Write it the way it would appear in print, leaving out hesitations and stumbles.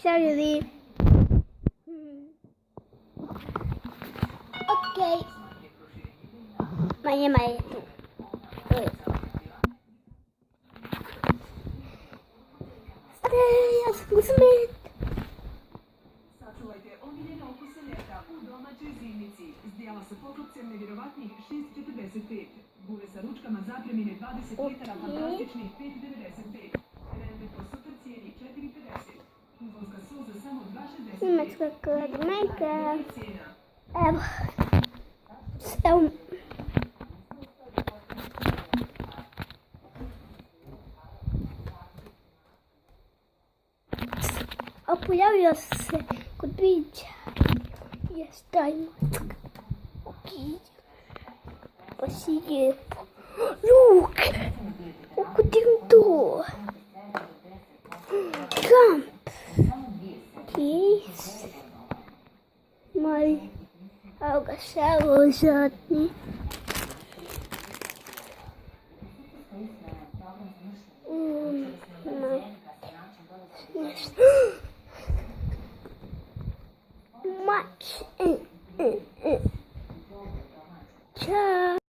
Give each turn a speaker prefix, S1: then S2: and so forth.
S1: Ćao ljudi. Okej. Ma njema je tu. Stare, ja sam uzmet.
S2: Sačuvajte omiljene okuse ljeta u domaćoj zimnici. Zdjela sa poklopcem nevjerovatnih 6,45. Bure sa ručkama zapremine 20 litara, fantastičnih 5,95. Rende po super cijeni 4,50. Kuzovska sol za samo 2,65.
S1: Njemačka kod Minecraft.
S2: Cijena.
S1: Evo. Evo. A pojavio se kod bića. Jes taj mačka. Okej. Pa si lijepo. Luk! Ukudim to. Kamp. Yes. Mali. Evo ga šelo zadnji. Much. Ciao.